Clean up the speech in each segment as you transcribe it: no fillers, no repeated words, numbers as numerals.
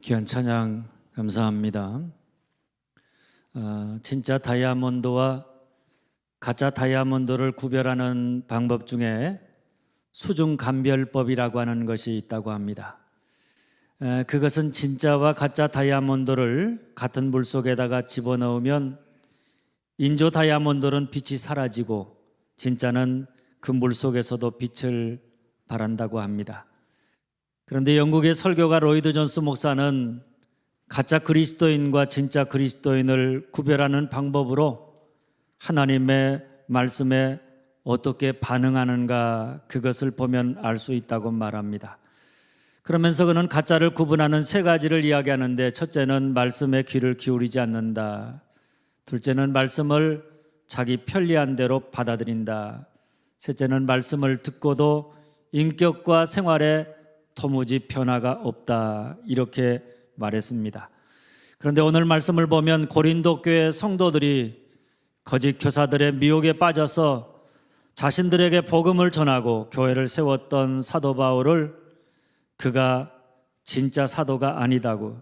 귀한 찬양 감사합니다. 진짜 다이아몬드와 가짜 다이아몬드를 구별하는 방법 중에 수중감별법이라고 하는 것이 있다고 합니다. 그것은 진짜와 가짜 다이아몬드를 같은 물속에다가 집어넣으면 인조 다이아몬드는 빛이 사라지고 진짜는 그 물속에서도 빛을 발한다고 합니다. 그런데 영국의 설교가 로이드 존스 목사는 가짜 그리스도인과 진짜 그리스도인을 구별하는 방법으로 하나님의 말씀에 어떻게 반응하는가 그것을 보면 알 수 있다고 말합니다. 그러면서 그는 가짜를 구분하는 세 가지를 이야기하는데, 첫째는 말씀에 귀를 기울이지 않는다. 둘째는 말씀을 자기 편리한 대로 받아들인다. 셋째는 말씀을 듣고도 인격과 생활에 도무지 변화가 없다. 이렇게 말했습니다. 그런데 오늘 말씀을 보면 고린도 교회 성도들이 거짓 교사들의 미혹에 빠져서 자신들에게 복음을 전하고 교회를 세웠던 사도 바울을 그가 진짜 사도가 아니다고,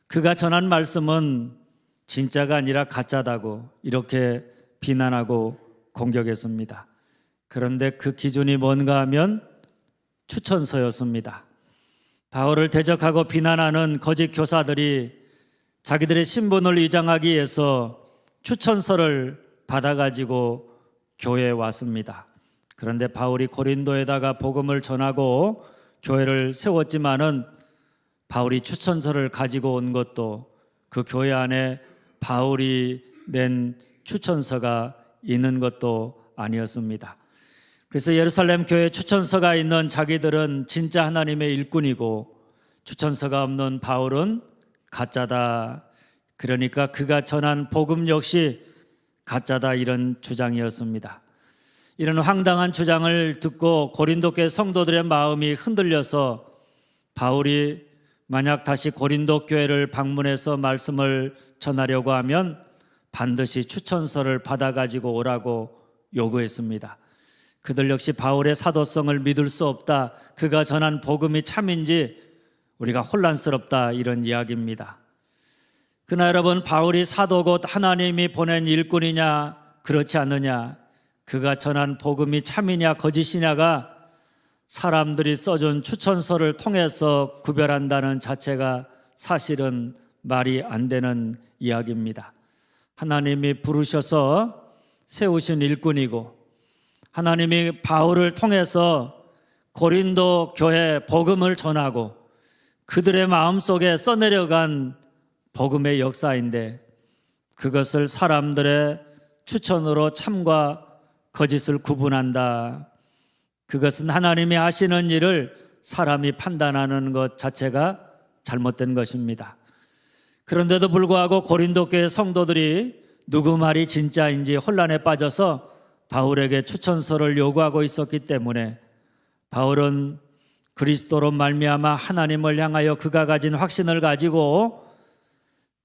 그가 전한 말씀은 진짜가 아니라 가짜다고 이렇게 비난하고 공격했습니다. 그런데 그 기준이 뭔가 하면 추천서였습니다. 바울을 대적하고 비난하는 거짓 교사들이 자기들의 신분을 위장하기 위해서 추천서를 받아가지고 교회에 왔습니다. 그런데 바울이 고린도에다가 복음을 전하고 교회를 세웠지만은 바울이 추천서를 가지고 온 것도 그 교회 안에 바울이 낸 추천서가 있는 것도 아니었습니다. 그래서 예루살렘 교회 추천서가 있는 자기들은 진짜 하나님의 일꾼이고 추천서가 없는 바울은 가짜다. 그러니까 그가 전한 복음 역시 가짜다, 이런 주장이었습니다. 이런 황당한 주장을 듣고 고린도 교회 성도들의 마음이 흔들려서 바울이 만약 다시 고린도 교회를 방문해서 말씀을 전하려고 하면 반드시 추천서를 받아가지고 오라고 요구했습니다. 그들 역시 바울의 사도성을 믿을 수 없다, 그가 전한 복음이 참인지 우리가 혼란스럽다, 이런 이야기입니다. 그러나 여러분, 바울이 사도 곧 하나님이 보낸 일꾼이냐 그렇지 않느냐, 그가 전한 복음이 참이냐 거짓이냐가 사람들이 써준 추천서를 통해서 구별한다는 자체가 사실은 말이 안 되는 이야기입니다. 하나님이 부르셔서 세우신 일꾼이고 하나님이 바울을 통해서 고린도 교회 복음을 전하고 그들의 마음속에 써내려간 복음의 역사인데, 그것을 사람들의 추천으로 참과 거짓을 구분한다. 그것은 하나님이 하시는 일을 사람이 판단하는 것 자체가 잘못된 것입니다. 그런데도 불구하고 고린도 교회 성도들이 누구 말이 진짜인지 혼란에 빠져서 바울에게 추천서를 요구하고 있었기 때문에 바울은 그리스도로 말미암아 하나님을 향하여 그가 가진 확신을 가지고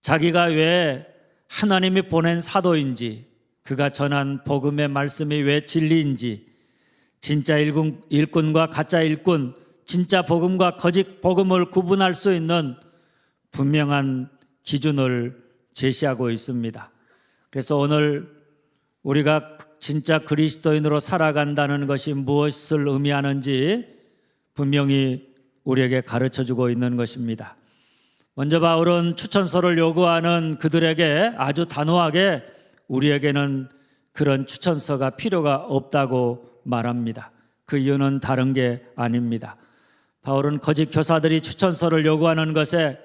자기가 왜 하나님이 보낸 사도인지, 그가 전한 복음의 말씀이 왜 진리인지, 진짜 일꾼과 가짜 일꾼, 진짜 복음과 거짓 복음을 구분할 수 있는 분명한 기준을 제시하고 있습니다. 그래서 오늘 우리가 진짜 그리스도인으로 살아간다는 것이 무엇을 의미하는지 분명히 우리에게 가르쳐주고 있는 것입니다. 먼저 바울은 추천서를 요구하는 그들에게 아주 단호하게 우리에게는 그런 추천서가 필요가 없다고 말합니다. 그 이유는 다른 게 아닙니다. 바울은 거짓 교사들이 추천서를 요구하는 것에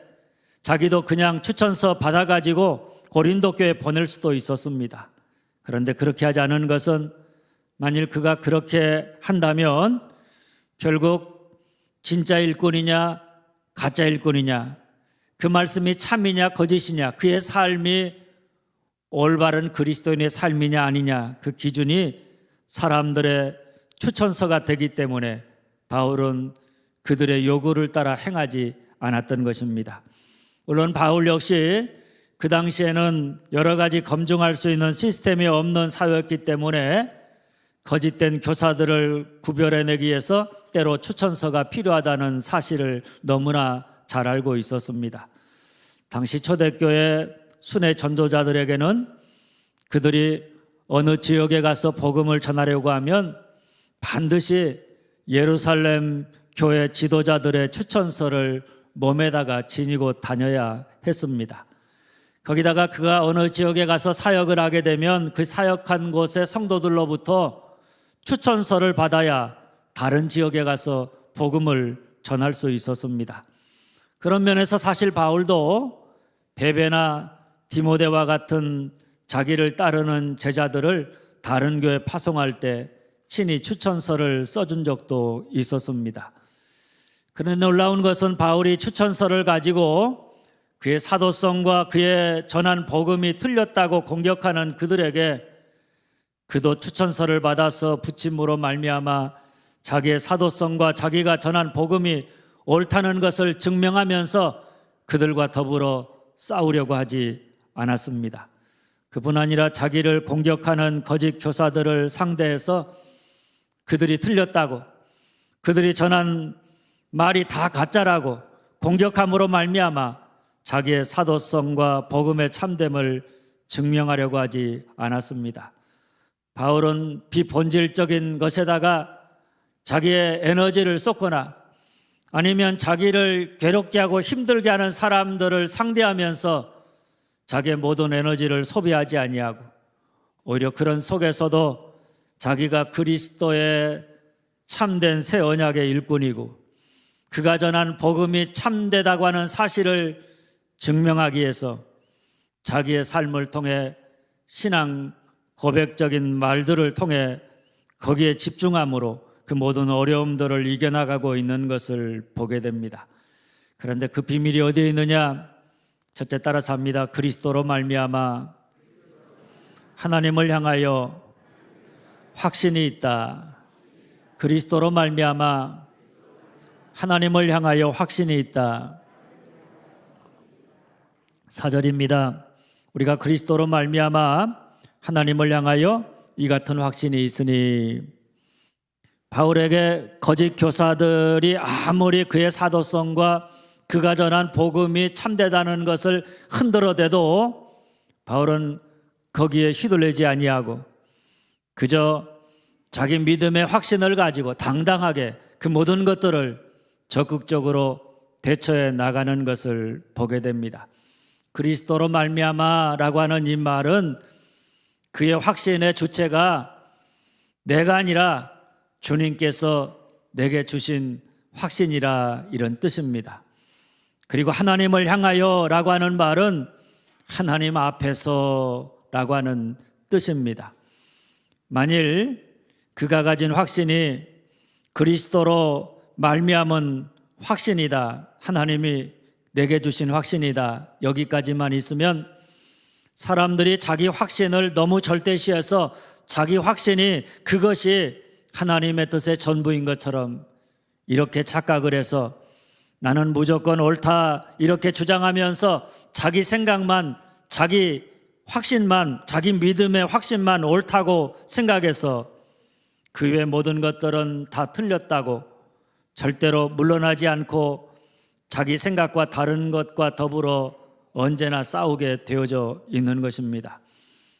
자기도 그냥 추천서 받아가지고 고린도 교회에 보낼 수도 있었습니다. 그런데 그렇게 하지 않은 것은, 만일 그가 그렇게 한다면 결국 진짜 일꾼이냐 가짜 일꾼이냐, 그 말씀이 참이냐 거짓이냐, 그의 삶이 올바른 그리스도인의 삶이냐 아니냐, 그 기준이 사람들의 추천서가 되기 때문에 바울은 그들의 요구를 따라 행하지 않았던 것입니다. 물론 바울 역시 그 당시에는 여러 가지 검증할 수 있는 시스템이 없는 사회였기 때문에 거짓된 교사들을 구별해내기 위해서 때로 추천서가 필요하다는 사실을 너무나 잘 알고 있었습니다. 당시 초대교회 순회 전도자들에게는 그들이 어느 지역에 가서 복음을 전하려고 하면 반드시 예루살렘 교회 지도자들의 추천서를 몸에다가 지니고 다녀야 했습니다. 거기다가 그가 어느 지역에 가서 사역을 하게 되면 그 사역한 곳의 성도들로부터 추천서를 받아야 다른 지역에 가서 복음을 전할 수 있었습니다. 그런 면에서 사실 바울도 베베나 디모데와 같은 자기를 따르는 제자들을 다른 교회에 파송할 때 친히 추천서를 써준 적도 있었습니다. 그런데 놀라운 것은 바울이 추천서를 가지고 그의 사도성과 그의 전한 복음이 틀렸다고 공격하는 그들에게 그도 추천서를 받아서 부침으로 말미암아 자기의 사도성과 자기가 전한 복음이 옳다는 것을 증명하면서 그들과 더불어 싸우려고 하지 않았습니다. 그뿐 아니라 자기를 공격하는 거짓 교사들을 상대해서 그들이 틀렸다고, 그들이 전한 말이 다 가짜라고 공격함으로 말미암아 자기의 사도성과 복음의 참됨을 증명하려고 하지 않았습니다. 바울은 비본질적인 것에다가 자기의 에너지를 쏟거나 아니면 자기를 괴롭게 하고 힘들게 하는 사람들을 상대하면서 자기의 모든 에너지를 소비하지 아니하고 오히려 그런 속에서도 자기가 그리스도의 참된 새 언약의 일꾼이고 그가 전한 복음이 참되다고 하는 사실을 증명하기 위해서 자기의 삶을 통해 신앙 고백적인 말들을 통해 거기에 집중함으로 그 모든 어려움들을 이겨나가고 있는 것을 보게 됩니다. 그런데 그 비밀이 어디에 있느냐? 첫째 따라서 합니다. 그리스도로 말미암아 하나님을 향하여 확신이 있다. 그리스도로 말미암아 하나님을 향하여 확신이 있다. 4절입니다. 우리가 그리스도로 말미암아 하나님을 향하여 이 같은 확신이 있으니 바울에게 거짓 교사들이 아무리 그의 사도성과 그가 전한 복음이 참되다는 것을 흔들어대도 바울은 거기에 휘둘리지 아니하고 그저 자기 믿음의 확신을 가지고 당당하게 그 모든 것들을 적극적으로 대처해 나가는 것을 보게 됩니다. 그리스도로 말미암아라고 하는 이 말은 그의 확신의 주체가 내가 아니라 주님께서 내게 주신 확신이라 이런 뜻입니다. 그리고 하나님을 향하여라고 하는 말은 하나님 앞에서라고 하는 뜻입니다. 만일 그가 가진 확신이 그리스도로 말미암은 확신이다. 하나님이 내게 주신 확신이다. 여기까지만 있으면 사람들이 자기 확신을 너무 절대시해서 자기 확신이 그것이 하나님의 뜻의 전부인 것처럼 이렇게 착각을 해서 나는 무조건 옳다 이렇게 주장하면서 자기 생각만, 자기 확신만, 자기 믿음의 확신만 옳다고 생각해서 그 외 모든 것들은 다 틀렸다고 절대로 물러나지 않고 자기 생각과 다른 것과 더불어 언제나 싸우게 되어져 있는 것입니다.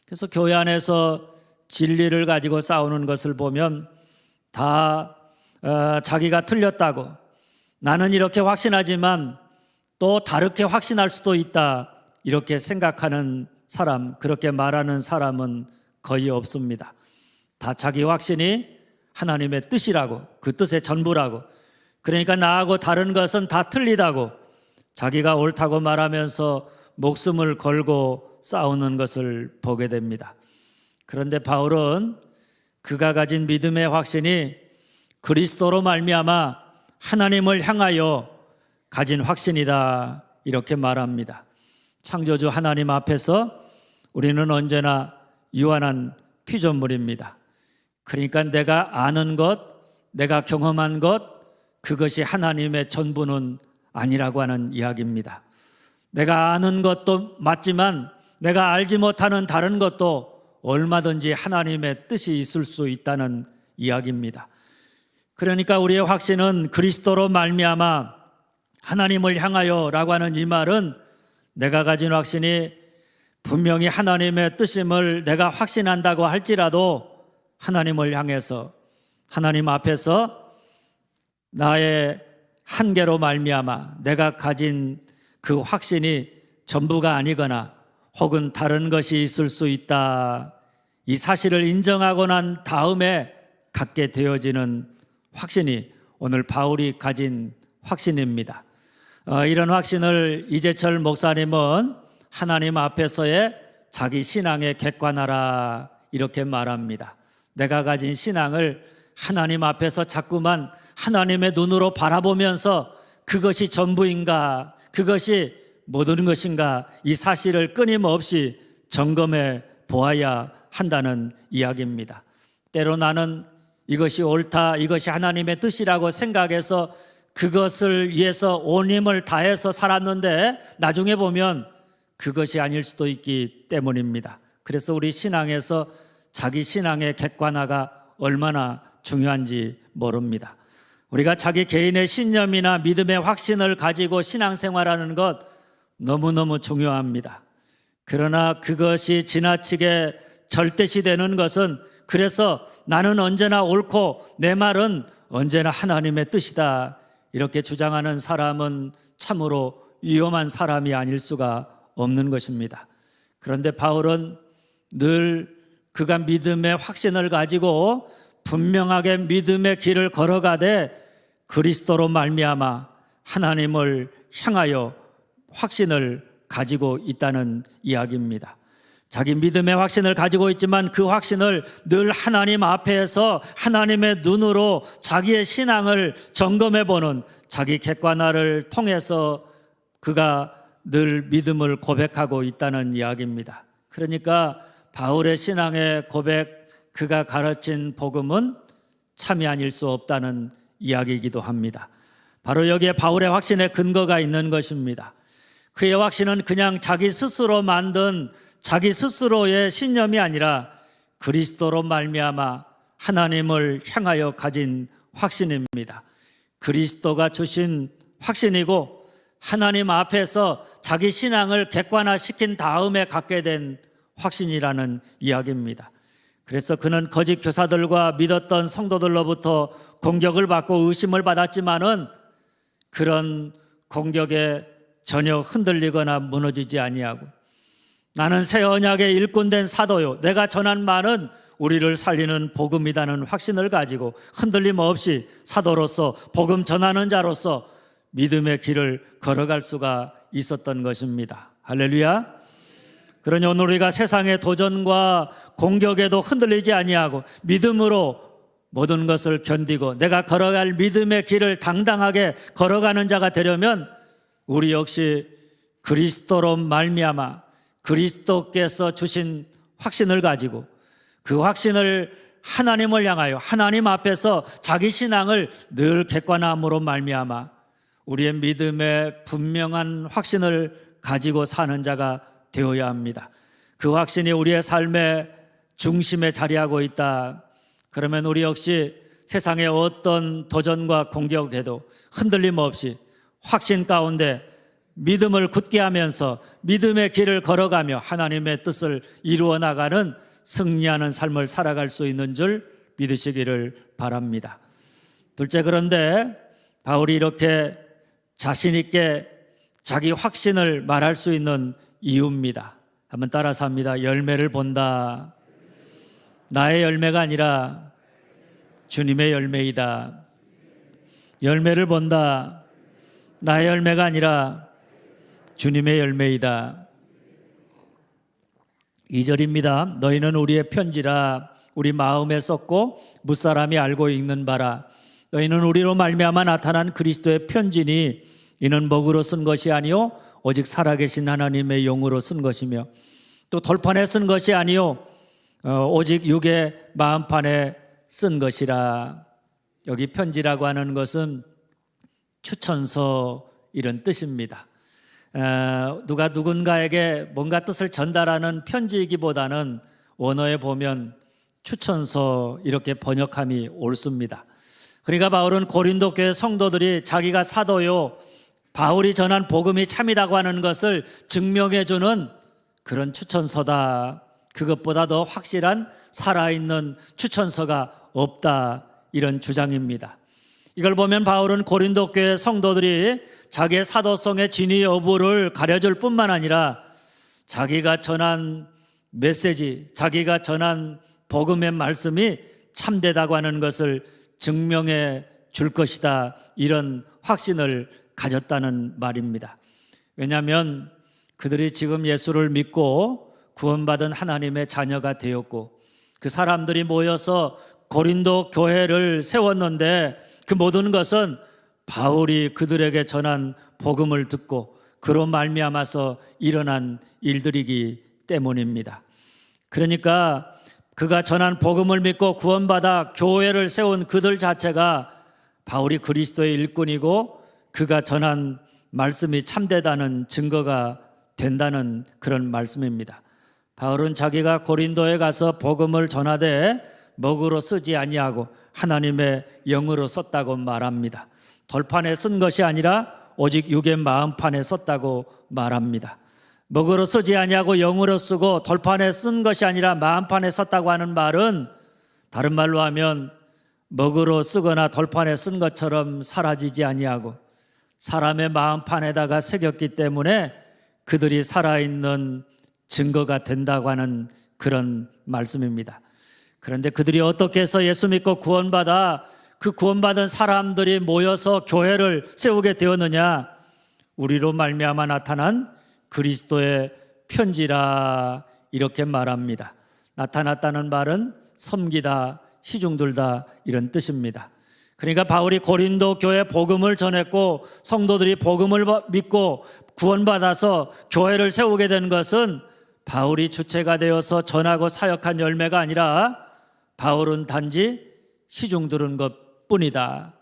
그래서 교회 안에서 진리를 가지고 싸우는 것을 보면 다 자기가 틀렸다고 나는 이렇게 확신하지만 또 다르게 확신할 수도 있다 이렇게 생각하는 사람, 그렇게 말하는 사람은 거의 없습니다. 다 자기 확신이 하나님의 뜻이라고, 그 뜻의 전부라고, 그러니까 나하고 다른 것은 다 틀리다고 자기가 옳다고 말하면서 목숨을 걸고 싸우는 것을 보게 됩니다. 그런데 바울은 그가 가진 믿음의 확신이 그리스도로 말미암아 하나님을 향하여 가진 확신이다 이렇게 말합니다. 창조주 하나님 앞에서 우리는 언제나 유한한 피조물입니다. 그러니까 내가 아는 것, 내가 경험한 것, 그것이 하나님의 전부는 아니라고 하는 이야기입니다. 내가 아는 것도 맞지만 내가 알지 못하는 다른 것도 얼마든지 하나님의 뜻이 있을 수 있다는 이야기입니다. 그러니까 우리의 확신은 그리스도로 말미암아 하나님을 향하여 라고 하는 이 말은 내가 가진 확신이 분명히 하나님의 뜻임을 내가 확신한다고 할지라도 하나님을 향해서 하나님 앞에서 나의 한계로 말미암아 내가 가진 그 확신이 전부가 아니거나 혹은 다른 것이 있을 수 있다. 이 사실을 인정하고 난 다음에 갖게 되어지는 확신이 오늘 바울이 가진 확신입니다. 이런 확신을 이재철 목사님은 하나님 앞에서의 자기 신앙에 객관하라 이렇게 말합니다. 내가 가진 신앙을 하나님 앞에서 자꾸만 하나님의 눈으로 바라보면서 그것이 전부인가, 그것이 모든 것인가, 이 사실을 끊임없이 점검해 보아야 한다는 이야기입니다. 때로 나는 이것이 옳다, 이것이 하나님의 뜻이라고 생각해서 그것을 위해서 온 힘을 다해서 살았는데 나중에 보면 그것이 아닐 수도 있기 때문입니다. 그래서 우리 신앙에서 자기 신앙의 객관화가 얼마나 중요한지 모릅니다. 우리가 자기 개인의 신념이나 믿음의 확신을 가지고 신앙생활하는 것 너무너무 중요합니다. 그러나 그것이 지나치게 절대시되는 것은 그래서 나는 언제나 옳고 내 말은 언제나 하나님의 뜻이다 이렇게 주장하는 사람은 참으로 위험한 사람이 아닐 수가 없는 것입니다. 그런데 바울은 늘 그가 믿음의 확신을 가지고 분명하게 믿음의 길을 걸어가되 그리스도로 말미암아 하나님을 향하여 확신을 가지고 있다는 이야기입니다. 자기 믿음의 확신을 가지고 있지만 그 확신을 늘 하나님 앞에서 하나님의 눈으로 자기의 신앙을 점검해 보는 자기 객관화를 통해서 그가 늘 믿음을 고백하고 있다는 이야기입니다. 그러니까 바울의 신앙의 고백, 그가 가르친 복음은 참이 아닐 수 없다는 이야기이기도 합니다. 바로 여기에 바울의 확신의 근거가 있는 것입니다. 그의 확신은 그냥 자기 스스로 만든 자기 스스로의 신념이 아니라 그리스도로 말미암아 하나님을 향하여 가진 확신입니다. 그리스도가 주신 확신이고 하나님 앞에서 자기 신앙을 객관화시킨 다음에 갖게 된 확신이라는 이야기입니다. 그래서 그는 거짓 교사들과 믿었던 성도들로부터 공격을 받고 의심을 받았지만은 그런 공격에 전혀 흔들리거나 무너지지 아니하고 나는 새 언약의 일꾼된 사도요 내가 전한 말은 우리를 살리는 복음이라는 확신을 가지고 흔들림 없이 사도로서 복음 전하는 자로서 믿음의 길을 걸어갈 수가 있었던 것입니다. 할렐루야. 그러니 오늘 우리가 세상의 도전과 공격에도 흔들리지 아니하고 믿음으로 모든 것을 견디고 내가 걸어갈 믿음의 길을 당당하게 걸어가는 자가 되려면 우리 역시 그리스도로 말미암아 그리스도께서 주신 확신을 가지고 그 확신을 하나님을 향하여 하나님 앞에서 자기 신앙을 늘 객관함으로 말미암아 우리의 믿음의 분명한 확신을 가지고 사는 자가 되어야 합니다. 그 확신이 우리의 삶의 중심에 자리하고 있다. 그러면 우리 역시 세상의 어떤 도전과 공격에도 흔들림 없이 확신 가운데 믿음을 굳게 하면서 믿음의 길을 걸어가며 하나님의 뜻을 이루어 나가는 승리하는 삶을 살아갈 수 있는 줄 믿으시기를 바랍니다. 둘째, 그런데 바울이 이렇게 자신 있게 자기 확신을 말할 수 있는 이유입니다. 한번 따라서 합니다. 열매를 본다. 나의 열매가 아니라 주님의 열매이다. 열매를 본다. 나의 열매가 아니라 주님의 열매이다. 2절입니다. 너희는 우리의 편지라 우리 마음에 썼고 무사람이 알고 읽는 바라. 너희는 우리로 말미암아 나타난 그리스도의 편지니 이는 먹으로 쓴 것이 아니요 오직 살아계신 하나님의 영으로 쓴 것이며 또 돌판에 쓴 것이 아니요 오직 육의 마음판에 쓴 것이라. 여기 편지라고 하는 것은 추천서 이런 뜻입니다. 누가 누군가에게 뭔가 뜻을 전달하는 편지이기보다는 원어에 보면 추천서 이렇게 번역함이 옳습니다. 그러니까 바울은 고린도 교회 성도들이 자기가 사도요 바울이 전한 복음이 참이라고 하는 것을 증명해 주는 그런 추천서다. 그것보다 더 확실한 살아있는 추천서가 없다. 이런 주장입니다. 이걸 보면 바울은 고린도 교회 성도들이 자기의 사도성의 진위 여부를 가려줄 뿐만 아니라 자기가 전한 메시지, 자기가 전한 복음의 말씀이 참되다고 하는 것을 증명해 줄 것이다. 이런 확신을 가졌다는 말입니다. 왜냐하면 그들이 지금 예수를 믿고 구원받은 하나님의 자녀가 되었고 그 사람들이 모여서 고린도 교회를 세웠는데 그 모든 것은 바울이 그들에게 전한 복음을 듣고 그로 말미암아서 일어난 일들이기 때문입니다. 그러니까 그가 전한 복음을 믿고 구원받아 교회를 세운 그들 자체가 바울이 그리스도의 일꾼이고 그가 전한 말씀이 참되다는 증거가 된다는 그런 말씀입니다. 바울은 자기가 고린도에 가서 복음을 전하되 먹으로 쓰지 아니하고 하나님의 영으로 썼다고 말합니다. 돌판에 쓴 것이 아니라 오직 육의 마음판에 썼다고 말합니다. 먹으로 쓰지 아니하고 영으로 쓰고 돌판에 쓴 것이 아니라 마음판에 썼다고 하는 말은 다른 말로 하면 먹으로 쓰거나 돌판에 쓴 것처럼 사라지지 아니하고 사람의 마음판에다가 새겼기 때문에 그들이 살아있는 증거가 된다고 하는 그런 말씀입니다. 그런데 그들이 어떻게 해서 예수 믿고 구원받아 그 구원받은 사람들이 모여서 교회를 세우게 되었느냐? 우리로 말미암아 나타난 그리스도의 편지라 이렇게 말합니다. 나타났다는 말은 섬기다, 시중들다 이런 뜻입니다. 그러니까 바울이 고린도 교회 복음을 전했고 성도들이 복음을 믿고 구원받아서 교회를 세우게 된 것은 바울이 주체가 되어서 전하고 사역한 열매가 아니라 바울은 단지 시중 들은 것뿐이다.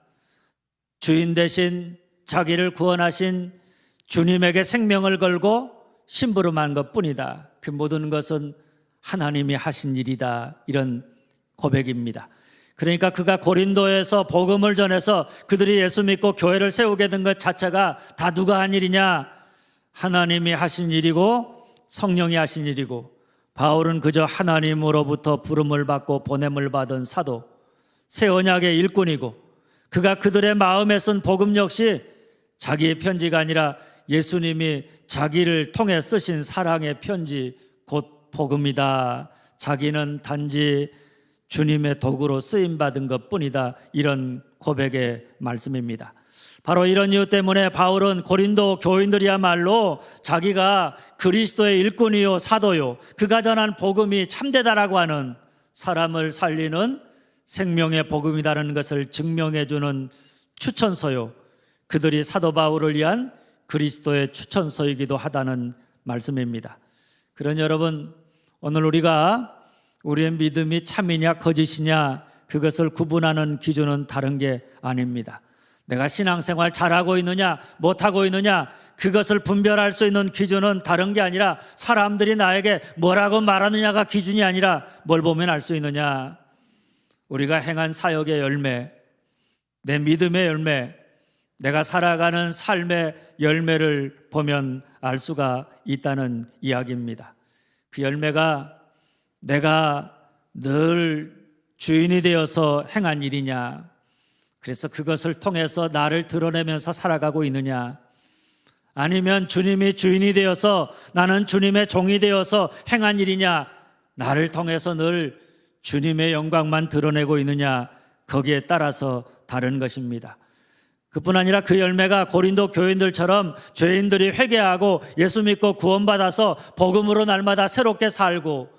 주인 대신 자기를 구원하신 주님에게 생명을 걸고 심부름한 것뿐이다. 그 모든 것은 하나님이 하신 일이다. 이런 고백입니다. 그러니까 그가 고린도에서 복음을 전해서 그들이 예수 믿고 교회를 세우게 된 것 자체가 다 누가 한 일이냐? 하나님이 하신 일이고 성령이 하신 일이고 바울은 그저 하나님으로부터 부름을 받고 보냄을 받은 사도, 새 언약의 일꾼이고 그가 그들의 마음에 쓴 복음 역시 자기의 편지가 아니라 예수님이 자기를 통해 쓰신 사랑의 편지 곧 복음이다. 자기는 단지 주님의 도구로 쓰임받은 것뿐이다. 이런 고백의 말씀입니다. 바로 이런 이유 때문에 바울은 고린도 교인들이야말로 자기가 그리스도의 일꾼이요 사도요 그가 전한 복음이 참되다라고 하는 사람을 살리는 생명의 복음이라는 것을 증명해 주는 추천서요 그들이 사도 바울을 위한 그리스도의 추천서이기도 하다는 말씀입니다. 그런 여러분, 오늘 우리가 우리의 믿음이 참이냐 거짓이냐 그것을 구분하는 기준은 다른 게 아닙니다. 내가 신앙생활 잘하고 있느냐 못하고 있느냐 그것을 분별할 수 있는 기준은 다른 게 아니라 사람들이 나에게 뭐라고 말하느냐가 기준이 아니라 뭘 보면 알 수 있느냐? 우리가 행한 사역의 열매, 내 믿음의 열매, 내가 살아가는 삶의 열매를 보면 알 수가 있다는 이야기입니다. 그 열매가 내가 늘 주인이 되어서 행한 일이냐, 그래서 그것을 통해서 나를 드러내면서 살아가고 있느냐, 아니면 주님이 주인이 되어서 나는 주님의 종이 되어서 행한 일이냐, 나를 통해서 늘 주님의 영광만 드러내고 있느냐, 거기에 따라서 다른 것입니다. 그뿐 아니라 그 열매가 고린도 교인들처럼 죄인들이 회개하고 예수 믿고 구원받아서 복음으로 날마다 새롭게 살고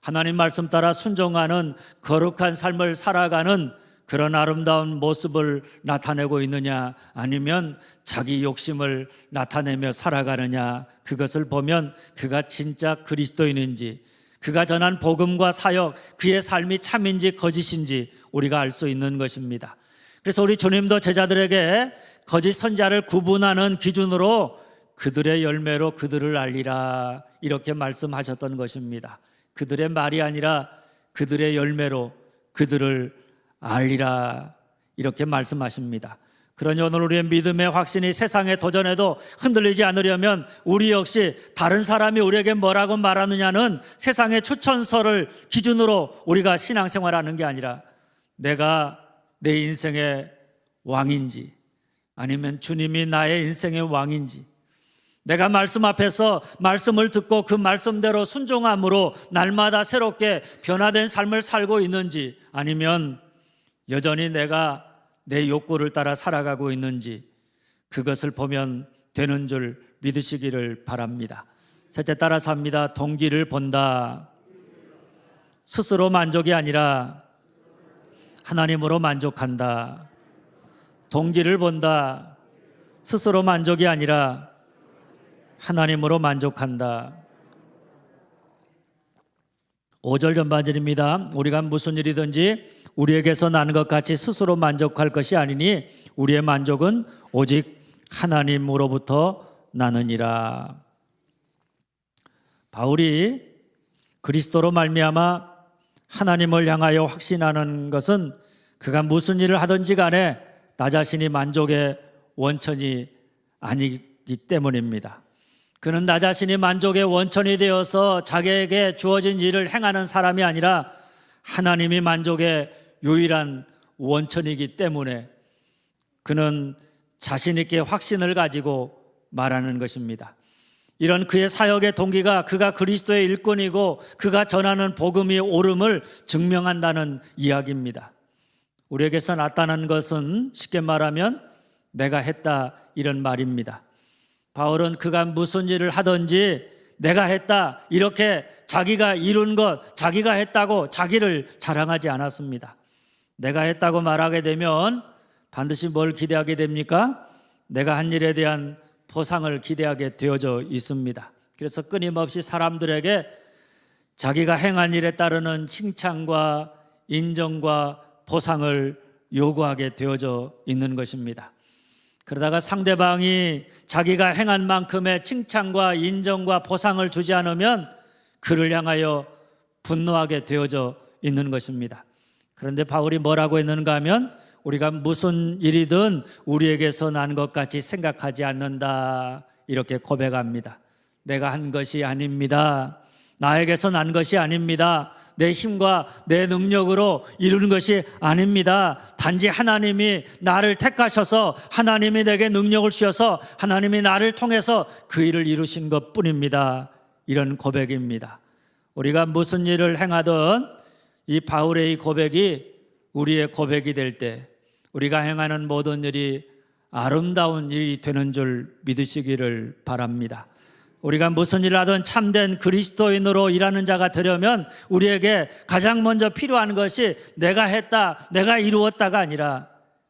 하나님 말씀 따라 순종하는 거룩한 삶을 살아가는 그런 아름다운 모습을 나타내고 있느냐, 아니면 자기 욕심을 나타내며 살아가느냐, 그것을 보면 그가 진짜 그리스도인인지, 그가 전한 복음과 사역, 그의 삶이 참인지 거짓인지 우리가 알 수 있는 것입니다. 그래서 우리 주님도 제자들에게 거짓 선자를 구분하는 기준으로 그들의 열매로 그들을 알리라 이렇게 말씀하셨던 것입니다. 그들의 말이 아니라 그들의 열매로 그들을 알리라 이렇게 말씀하십니다. 그러니 오늘 우리의 믿음의 확신이 세상의 도전에도 흔들리지 않으려면 우리 역시 다른 사람이 우리에게 뭐라고 말하느냐는 세상의 추천서를 기준으로 우리가 신앙생활하는 게 아니라 내가 내 인생의 왕인지 아니면 주님이 나의 인생의 왕인지, 내가 말씀 앞에서 말씀을 듣고 그 말씀대로 순종함으로 날마다 새롭게 변화된 삶을 살고 있는지, 아니면 여전히 내가 내 욕구를 따라 살아가고 있는지, 그것을 보면 되는 줄 믿으시기를 바랍니다. 셋째, 따라서 합니다. 동기를 본다. 스스로 만족이 아니라 하나님으로 만족한다. 동기를 본다. 스스로 만족이 아니라 하나님으로 만족한다. 5절 전반절입니다. 우리가 무슨 일이든지 우리에게서 나는 것 같이 스스로 만족할 것이 아니니 우리의 만족은 오직 하나님으로부터 나느니라. 바울이 그리스도로 말미암아 하나님을 향하여 확신하는 것은 그가 무슨 일을 하든지 간에 나 자신이 만족의 원천이 아니기 때문입니다. 그는 나 자신이 만족의 원천이 되어서 자기에게 주어진 일을 행하는 사람이 아니라 하나님이 만족의 유일한 원천이기 때문에 그는 자신 있게 확신을 가지고 말하는 것입니다. 이런 그의 사역의 동기가 그가 그리스도의 일꾼이고 그가 전하는 복음이 옳음을 증명한다는 이야기입니다. 우리에게서 나타난 것은 쉽게 말하면 내가 했다, 이런 말입니다. 바울은 그가 무슨 일을 하든지 내가 했다, 이렇게 자기가 이룬 것, 자기가 했다고 자기를 자랑하지 않았습니다. 내가 했다고 말하게 되면 반드시 뭘 기대하게 됩니까? 내가 한 일에 대한 보상을 기대하게 되어져 있습니다. 그래서 끊임없이 사람들에게 자기가 행한 일에 따르는 칭찬과 인정과 보상을 요구하게 되어져 있는 것입니다. 그러다가 상대방이 자기가 행한 만큼의 칭찬과 인정과 보상을 주지 않으면 그를 향하여 분노하게 되어져 있는 것입니다. 그런데 바울이 뭐라고 했는가 하면 우리가 무슨 일이든 우리에게서 난 것 같이 생각하지 않는다, 이렇게 고백합니다. 내가 한 것이 아닙니다. 나에게서 난 것이 아닙니다. 내 힘과 내 능력으로 이루는 것이 아닙니다. 단지 하나님이 나를 택하셔서 하나님이 내게 능력을 주셔서 하나님이 나를 통해서 그 일을 이루신 것뿐입니다. 이런 고백입니다. 우리가 무슨 일을 행하든 이 바울의 이 고백이 우리의 고백이 될 때 우리가 행하는 모든 일이 아름다운 일이 되는 줄 믿으시기를 바랍니다. 우리가 무슨 일을 하든 참된 그리스도인으로 일하는 자가 되려면 우리에게 가장 먼저 필요한 것이 내가 했다, 내가 이루었다가 아니라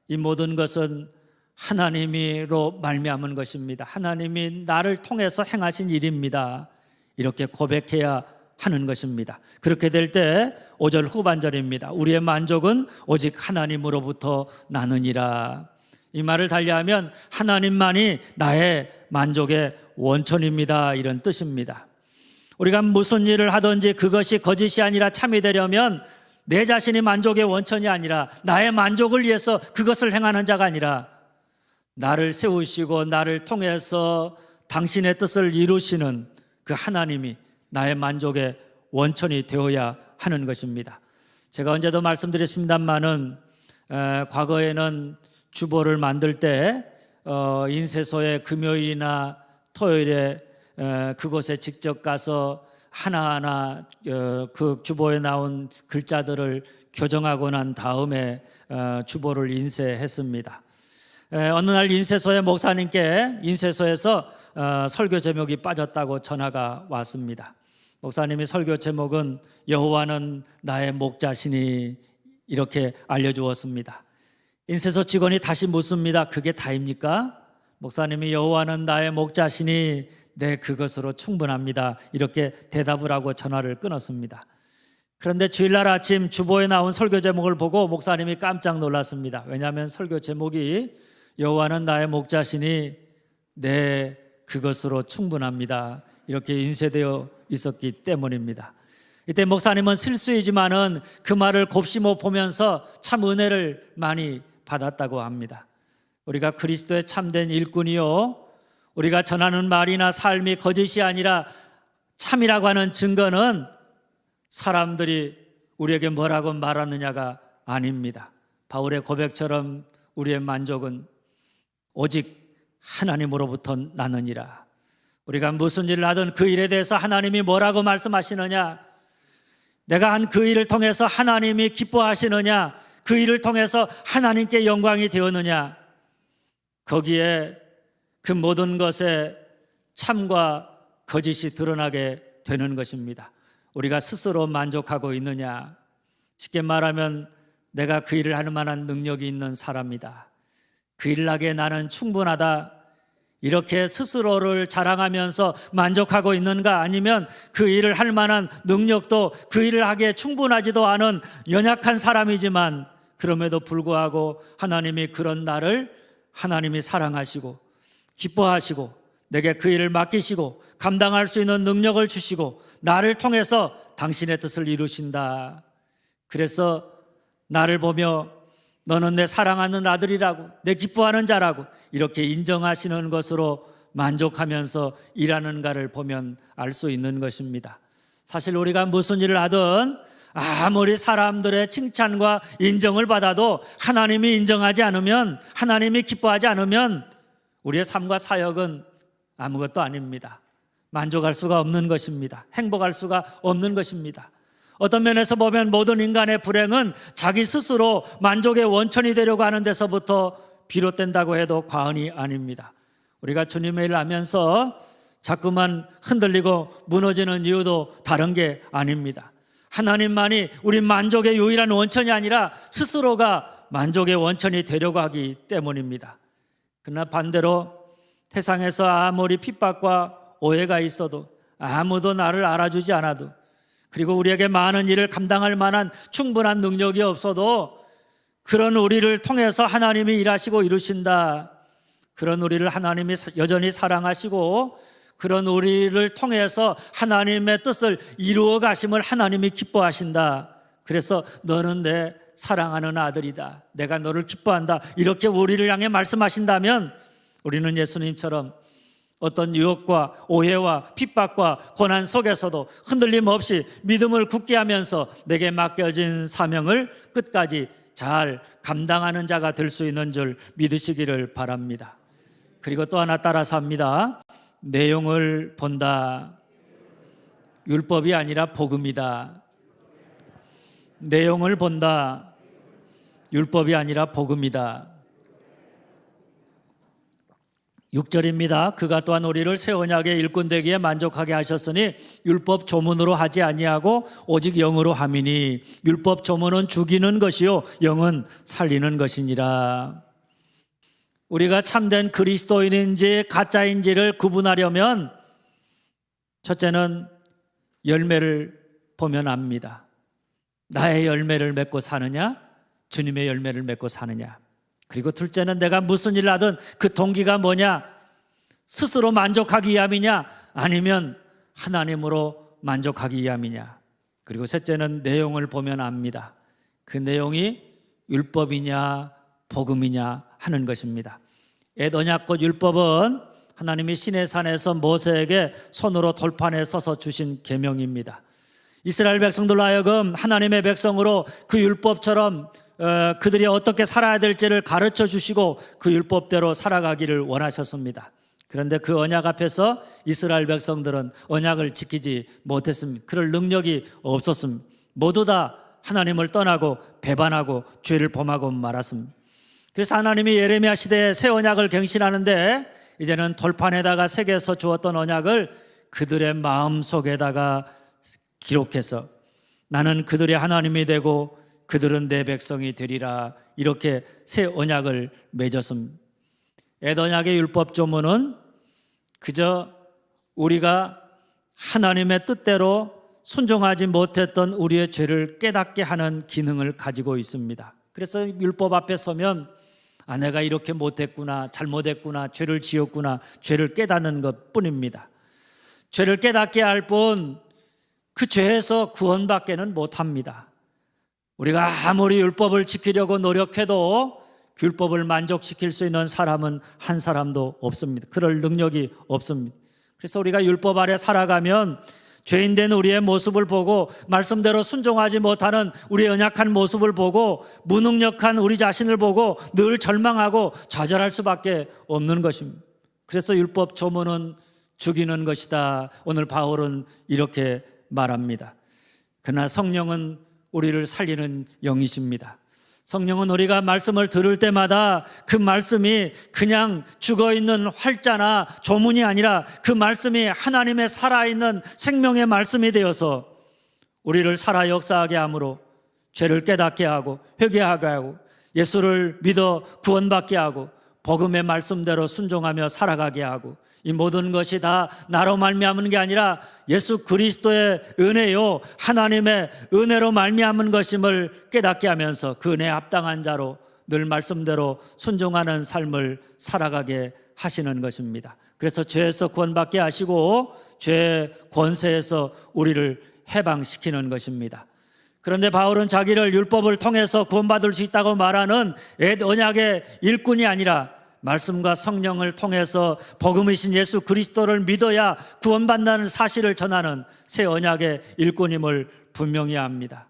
이 모든 것은 하나님으로 말미암은 것입니다. 하나님이 나를 통해서 행하신 일입니다. 이렇게 고백해야 하는 것입니다. 그렇게 될 때 5절 후반절입니다. 우리의 만족은 오직 하나님으로부터 나느니라. 이 말을 달리하면 하나님만이 나의 만족의 원천입니다, 이런 뜻입니다. 우리가 무슨 일을 하든지 그것이 거짓이 아니라 참이 되려면 내 자신이 만족의 원천이 아니라 나의 만족을 위해서 그것을 행하는 자가 아니라 나를 세우시고 나를 통해서 당신의 뜻을 이루시는 그 하나님이 나의 만족의 원천이 되어야 하는 것입니다. 제가 언제도 말씀드렸습니다마는 과거에는 주보를 만들 때 인쇄소에 금요일이나 토요일에 그곳에 직접 가서 하나하나 그 주보에 나온 글자들을 교정하고 난 다음에 주보를 인쇄했습니다. 어느 날 인쇄소의 목사님께 인쇄소에서 설교 제목이 빠졌다고 전화가 왔습니다. 목사님이 설교 제목은 여호와는 나의 목자시니 이렇게 알려주었습니다. 인쇄소 직원이 다시 묻습니다. 그게 다입니까? 목사님이 여호와는 나의 목자시니 네, 그것으로 충분합니다, 이렇게 대답을 하고 전화를 끊었습니다. 그런데 주일날 아침 주보에 나온 설교 제목을 보고 목사님이 깜짝 놀랐습니다. 왜냐하면 설교 제목이 여호와는 나의 목자시니 네, 그것으로 충분합니다, 이렇게 인쇄되어 있었기 때문입니다. 이때 목사님은 실수이지만은 그 말을 곱씹어 보면서 참 은혜를 많이 받았다고 합니다. 우리가 그리스도의 참된 일꾼이요, 우리가 전하는 말이나 삶이 거짓이 아니라 참이라고 하는 증거는 사람들이 우리에게 뭐라고 말하느냐가 아닙니다. 바울의 고백처럼 우리의 만족은 오직 하나님으로부터 나느니라. 우리가 무슨 일을 하든 그 일에 대해서 하나님이 뭐라고 말씀하시느냐, 내가 한 그 일을 통해서 하나님이 기뻐하시느냐, 그 일을 통해서 하나님께 영광이 되었느냐, 거기에 그 모든 것에 참과 거짓이 드러나게 되는 것입니다. 우리가 스스로 만족하고 있느냐, 쉽게 말하면 내가 그 일을 할 만한 능력이 있는 사람이다, 그 일을 하기에 나는 충분하다, 이렇게 스스로를 자랑하면서 만족하고 있는가, 아니면 그 일을 할 만한 능력도 그 일을 하기에 충분하지도 않은 연약한 사람이지만 그럼에도 불구하고 하나님이 그런 나를 하나님이 사랑하시고 기뻐하시고 내게 그 일을 맡기시고 감당할 수 있는 능력을 주시고 나를 통해서 당신의 뜻을 이루신다. 그래서 나를 보며 너는 내 사랑하는 아들이라고, 내 기뻐하는 자라고 이렇게 인정하시는 것으로 만족하면서 일하는가를 보면 알 수 있는 것입니다. 사실 우리가 무슨 일을 하든 아무리 사람들의 칭찬과 인정을 받아도 하나님이 인정하지 않으면, 하나님이 기뻐하지 않으면 우리의 삶과 사역은 아무것도 아닙니다. 만족할 수가 없는 것입니다. 행복할 수가 없는 것입니다. 어떤 면에서 보면 모든 인간의 불행은 자기 스스로 만족의 원천이 되려고 하는 데서부터 비롯된다고 해도 과언이 아닙니다. 우리가 주님의 일을 하면서 자꾸만 흔들리고 무너지는 이유도 다른 게 아닙니다. 하나님만이 우리 만족의 유일한 원천이 아니라 스스로가 만족의 원천이 되려고 하기 때문입니다. 그러나 반대로 세상에서 아무리 핍박과 오해가 있어도, 아무도 나를 알아주지 않아도, 그리고 우리에게 많은 일을 감당할 만한 충분한 능력이 없어도 그런 우리를 통해서 하나님이 일하시고 이루신다. 그런 우리를 하나님이 여전히 사랑하시고 그런 우리를 통해서 하나님의 뜻을 이루어 가심을 하나님이 기뻐하신다. 그래서 너는 내 사랑하는 아들이다, 내가 너를 기뻐한다, 이렇게 우리를 향해 말씀하신다면 우리는 예수님처럼 어떤 유혹과 오해와 핍박과 고난 속에서도 흔들림 없이 믿음을 굳게 하면서 내게 맡겨진 사명을 끝까지 잘 감당하는 자가 될 수 있는 줄 믿으시기를 바랍니다. 그리고 또 하나 따라서 합니다. 내용을 본다. 율법이 아니라 복음이다. 내용을 본다. 율법이 아니라 복음이다. 6절입니다. 그가 또한 우리를 새 언약의 일꾼 되기에 만족하게 하셨으니 율법 조문으로 하지 아니하고 오직 영으로 함이니 율법 조문은 죽이는 것이요 영은 살리는 것이니라. 우리가 참된 그리스도인인지 가짜인지를 구분하려면 첫째는 열매를 보면 압니다. 나의 열매를 맺고 사느냐, 주님의 열매를 맺고 사느냐. 그리고 둘째는 내가 무슨 일을 하든 그 동기가 뭐냐, 스스로 만족하기 위함이냐 아니면 하나님으로 만족하기 위함이냐. 그리고 셋째는 내용을 보면 압니다. 그 내용이 율법이냐 복음이냐 하는 것입니다. 옛 언약권 율법은 하나님이 시내산에서 모세에게 손으로 돌판에 써서 주신 계명입니다. 이스라엘 백성들로 하여금 하나님의 백성으로 그 율법처럼 그들이 어떻게 살아야 될지를 가르쳐 주시고 그 율법대로 살아가기를 원하셨습니다. 그런데 그 언약 앞에서 이스라엘 백성들은 언약을 지키지 못했습니다. 그럴 능력이 없었습니다. 모두 다 하나님을 떠나고 배반하고 죄를 범하고 말았습니다. 그래서 하나님이 예레미야 시대에 새 언약을 갱신하는데 이제는 돌판에다가 새겨서 주었던 언약을 그들의 마음속에다가 기록해서 나는 그들의 하나님이 되고 그들은 내 백성이 되리라, 이렇게 새 언약을 맺었습니다. 옛 언약의 율법 조문은 그저 우리가 하나님의 뜻대로 순종하지 못했던 우리의 죄를 깨닫게 하는 기능을 가지고 있습니다. 그래서 율법 앞에 서면 내가 이렇게 못했구나, 잘못했구나, 죄를 지었구나, 죄를 깨닫는 것뿐입니다. 죄를 깨닫게 할 뿐 그 죄에서 구원받게는 못합니다. 우리가 아무리 율법을 지키려고 노력해도 율법을 만족시킬 수 있는 사람은 한 사람도 없습니다. 그럴 능력이 없습니다. 그래서 우리가 율법 아래 살아가면 죄인된 우리의 모습을 보고 말씀대로 순종하지 못하는 우리의 연약한 모습을 보고 무능력한 우리 자신을 보고 늘 절망하고 좌절할 수밖에 없는 것입니다. 그래서 율법 조문은 죽이는 것이다. 오늘 바울은 이렇게 말합니다. 그러나 성령은 우리를 살리는 영이십니다. 성령은 우리가 말씀을 들을 때마다 그 말씀이 그냥 죽어있는 활자나 조문이 아니라 그 말씀이 하나님의 살아있는 생명의 말씀이 되어서 우리를 살아 역사하게 하므로 죄를 깨닫게 하고 회개하게 하고 예수를 믿어 구원받게 하고 복음의 말씀대로 순종하며 살아가게 하고 이 모든 것이 다 나로 말미암은 게 아니라 예수 그리스도의 은혜요 하나님의 은혜로 말미암은 것임을 깨닫게 하면서 그 은혜에 합당한 자로 늘 말씀대로 순종하는 삶을 살아가게 하시는 것입니다. 그래서 죄에서 구원받게 하시고 죄의 권세에서 우리를 해방시키는 것입니다. 그런데 바울은 자기를 율법을 통해서 구원받을 수 있다고 말하는 옛 언약의 일꾼이 아니라 말씀과 성령을 통해서 복음이신 예수 그리스도를 믿어야 구원받는다는 사실을 전하는 새 언약의 일꾼임을 분명히 합니다.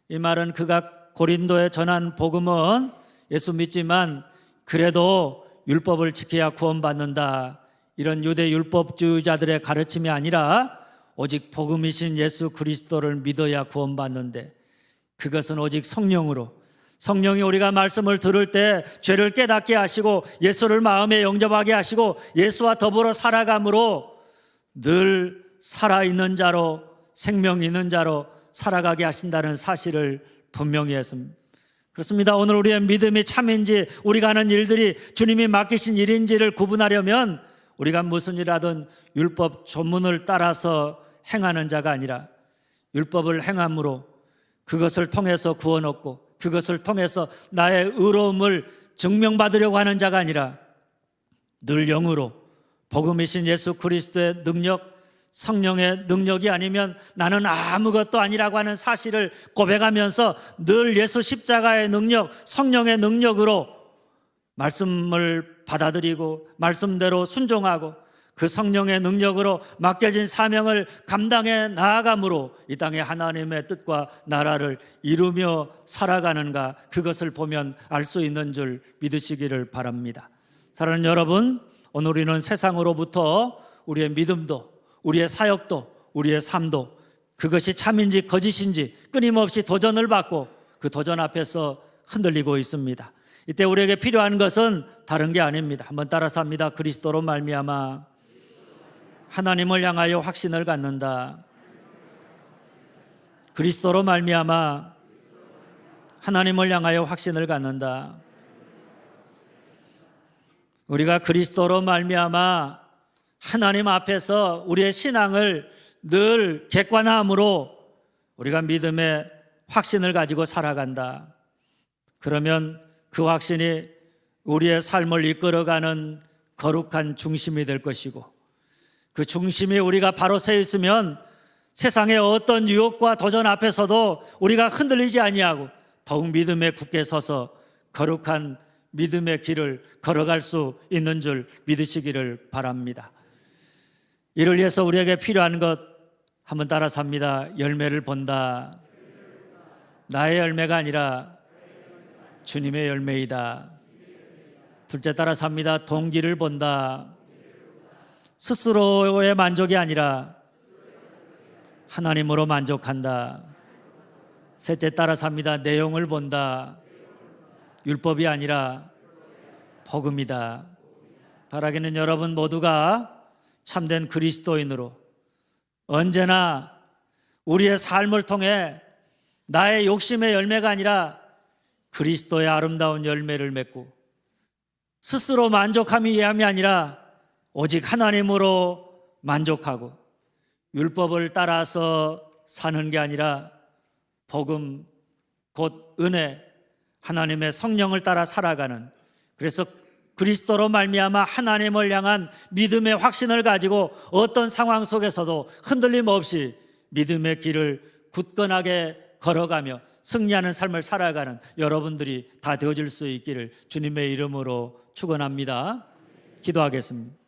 이 말은 그가 고린도에 전한 복음은 예수 믿지만 그래도 율법을 지켜야 구원받는다, 이런 유대 율법주의자들의 가르침이 아니라 오직 복음이신 예수 그리스도를 믿어야 구원받는데, 그것은 오직 성령으로, 성령이 우리가 말씀을 들을 때 죄를 깨닫게 하시고 예수를 마음에 영접하게 하시고 예수와 더불어 살아감으로 늘 살아있는 자로, 생명 있는 자로 살아가게 하신다는 사실을 분명히 했습니다. 그렇습니다. 오늘 우리의 믿음이 참인지 우리가 하는 일들이 주님이 맡기신 일인지를 구분하려면 우리가 무슨 일 하든 율법 조문을 따라서 행하는 자가 아니라 율법을 행함으로 그것을 통해서 구원 얻고 그것을 통해서 나의 의로움을 증명받으려고 하는 자가 아니라 늘 영으로 복음이신 예수 그리스도의 능력, 성령의 능력이 아니면 나는 아무것도 아니라고 하는 사실을 고백하면서 늘 예수 십자가의 능력, 성령의 능력으로 말씀을 받아들이고 말씀대로 순종하고 그 성령의 능력으로 맡겨진 사명을 감당해 나아감으로 이 땅에 하나님의 뜻과 나라를 이루며 살아가는가, 그것을 보면 알 수 있는 줄 믿으시기를 바랍니다. 사랑하는 여러분, 오늘 우리는 세상으로부터 우리의 믿음도, 우리의 사역도, 우리의 삶도 그것이 참인지 거짓인지 끊임없이 도전을 받고 그 도전 앞에서 흔들리고 있습니다. 이때 우리에게 필요한 것은 다른 게 아닙니다. 한번 따라서 합니다. 그리스도로 말미암아 하나님을 향하여 확신을 갖는다. 그리스도로 말미암아 하나님을 향하여 확신을 갖는다. 우리가 그리스도로 말미암아 하나님 앞에서 우리의 신앙을 늘 객관함으로 우리가 믿음의 확신을 가지고 살아간다. 그러면 그 확신이 우리의 삶을 이끌어가는 거룩한 중심이 될 것이고, 그 중심이 우리가 바로 서 있으면 세상의 어떤 유혹과 도전 앞에서도 우리가 흔들리지 아니하고 더욱 믿음에 굳게 서서 거룩한 믿음의 길을 걸어갈 수 있는 줄 믿으시기를 바랍니다. 이를 위해서 우리에게 필요한 것 한번 따라서 합니다. 열매를 본다. 나의 열매가 아니라 주님의 열매이다. 둘째 따라서 합니다. 동기를 본다. 스스로의 만족이 아니라 하나님으로 만족한다. 셋째 따라서 합니다. 내용을 본다. 율법이 아니라 복음이다. 바라기는 여러분 모두가 참된 그리스도인으로 언제나 우리의 삶을 통해 나의 욕심의 열매가 아니라 그리스도의 아름다운 열매를 맺고 스스로 만족함이 위함이 아니라 오직 하나님으로 만족하고 율법을 따라서 사는 게 아니라 복음, 곧 은혜, 하나님의 성령을 따라 살아가는, 그래서 그리스도로 말미암아 하나님을 향한 믿음의 확신을 가지고 어떤 상황 속에서도 흔들림 없이 믿음의 길을 굳건하게 걸어가며 승리하는 삶을 살아가는 여러분들이 다 되어질 수 있기를 주님의 이름으로 축원합니다. 기도하겠습니다.